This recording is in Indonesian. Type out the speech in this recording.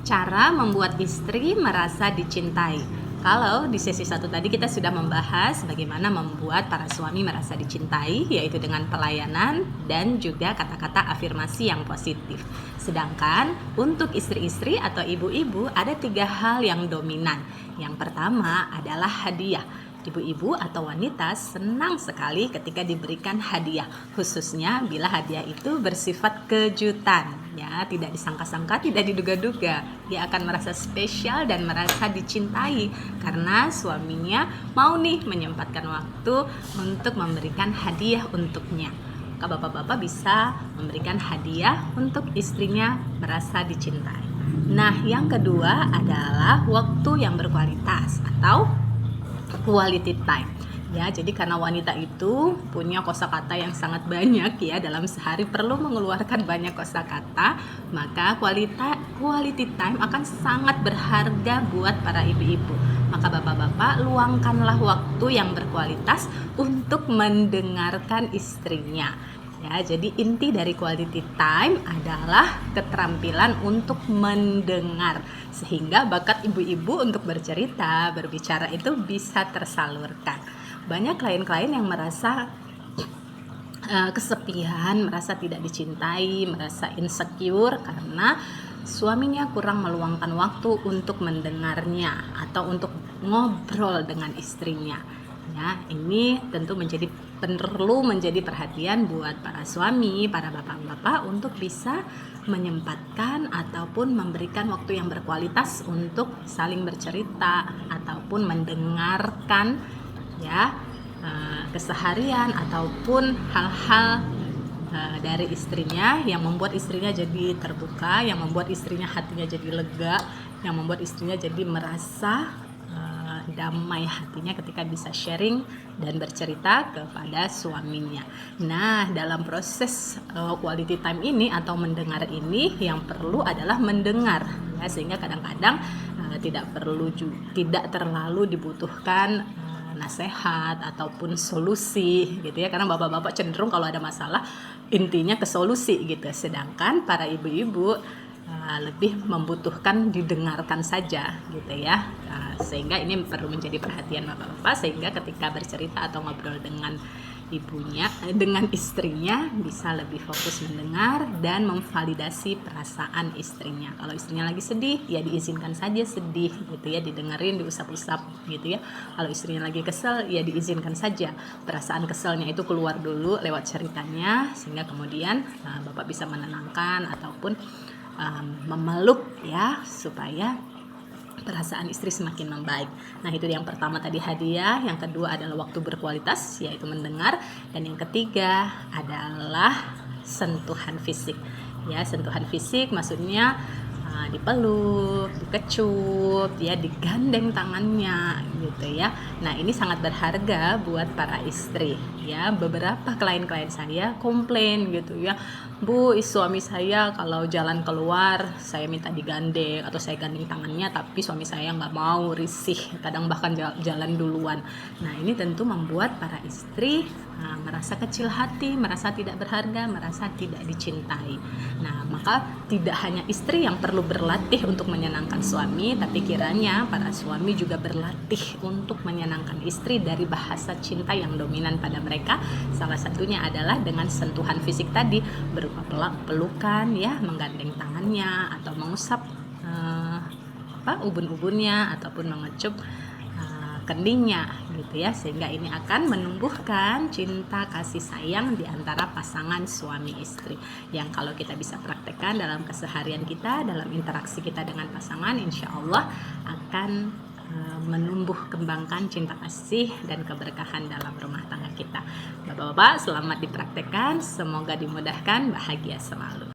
Cara membuat istri merasa dicintai. Kalau di sesi 1 tadi kita sudah membahas bagaimana membuat para suami merasa dicintai, yaitu dengan pelayanan dan juga kata-kata afirmasi yang positif. Sedangkan untuk istri-istri atau ibu-ibu ada 3 hal yang dominan. Yang pertama adalah hadiah. Ibu-ibu atau wanita senang sekali ketika diberikan hadiah, khususnya bila hadiah itu bersifat kejutan, ya, tidak disangka-sangka, tidak diduga-duga. Dia akan merasa spesial dan merasa dicintai karena suaminya mau nih menyempatkan waktu untuk memberikan hadiah untuknya. Maka bapak-bapak bisa memberikan hadiah untuk istrinya merasa dicintai. Nah, yang kedua adalah waktu yang berkualitas atau quality time. Ya, jadi karena wanita itu punya kosakata yang sangat banyak ya, dalam sehari perlu mengeluarkan banyak kosakata, maka quality time akan sangat berharga buat para ibu-ibu. Maka bapak-bapak luangkanlah waktu yang berkualitas untuk mendengarkan istrinya. Ya, jadi inti dari quality time adalah keterampilan untuk mendengar, sehingga bakat ibu-ibu untuk bercerita, berbicara itu bisa tersalurkan. Banyak klien-klien yang merasa kesepian, merasa tidak dicintai, merasa insecure karena suaminya kurang meluangkan waktu untuk mendengarnya atau untuk ngobrol dengan istrinya. Ya, ini tentu perlu menjadi perhatian buat para suami, para bapak-bapak untuk bisa menyempatkan ataupun memberikan waktu yang berkualitas untuk saling bercerita ataupun mendengarkan ya keseharian ataupun hal-hal dari istrinya yang membuat istrinya jadi terbuka, yang membuat istrinya hatinya jadi lega, yang membuat istrinya jadi merasa damai hatinya ketika bisa sharing dan bercerita kepada suaminya. Nah, dalam proses quality time ini atau mendengar ini yang perlu adalah mendengar ya, sehingga kadang-kadang tidak terlalu dibutuhkan nasihat ataupun solusi gitu ya, karena bapak-bapak cenderung kalau ada masalah intinya ke solusi gitu, sedangkan para ibu-ibu lebih membutuhkan didengarkan saja gitu ya. Sehingga ini perlu menjadi perhatian bapak-bapak, sehingga ketika bercerita atau ngobrol dengan dengan istrinya bisa lebih fokus mendengar dan memvalidasi perasaan istrinya. Kalau istrinya lagi sedih, ya diizinkan saja sedih gitu ya, didengerin, diusap-usap gitu ya. Kalau istrinya lagi kesel, ya diizinkan saja perasaan keselnya itu keluar dulu lewat ceritanya, sehingga kemudian bapak bisa menenangkan ataupun memeluk ya, supaya perasaan istri semakin membaik. Nah, itu yang pertama tadi hadiah, yang kedua adalah waktu berkualitas yaitu mendengar, dan yang ketiga adalah sentuhan fisik. Ya, sentuhan fisik maksudnya dipeluk, dikecup, ya, digandeng tangannya gitu ya. Nah, ini sangat berharga buat para istri ya. Beberapa klien-klien saya komplain gitu ya, Bu, suami saya kalau jalan keluar saya minta digandeng atau saya gandeng tangannya, tapi suami saya nggak mau, risih, kadang bahkan jalan duluan. Nah, ini tentu membuat para istri merasa kecil hati, merasa tidak berharga, merasa tidak dicintai. Nah, maka tidak hanya istri yang perlu berlatih untuk menyenangkan suami, tapi kiranya para suami juga berlatih untuk menyenangkan istri dari bahasa cinta yang dominan pada mereka. Salah satunya adalah dengan sentuhan fisik tadi, berupa pelukan ya, menggandeng tangannya atau mengusap ubun-ubunnya ataupun mengecup keningnya gitu ya, sehingga ini akan menumbuhkan cinta kasih sayang di antara pasangan suami istri yang kalau kita bisa praktekkan dalam keseharian kita, dalam interaksi kita dengan pasangan, insya Allah akan menumbuh kembangkan cinta kasih dan keberkahan dalam rumah tangga kita. Bapak-bapak, selamat dipraktekkan, semoga dimudahkan, bahagia selalu.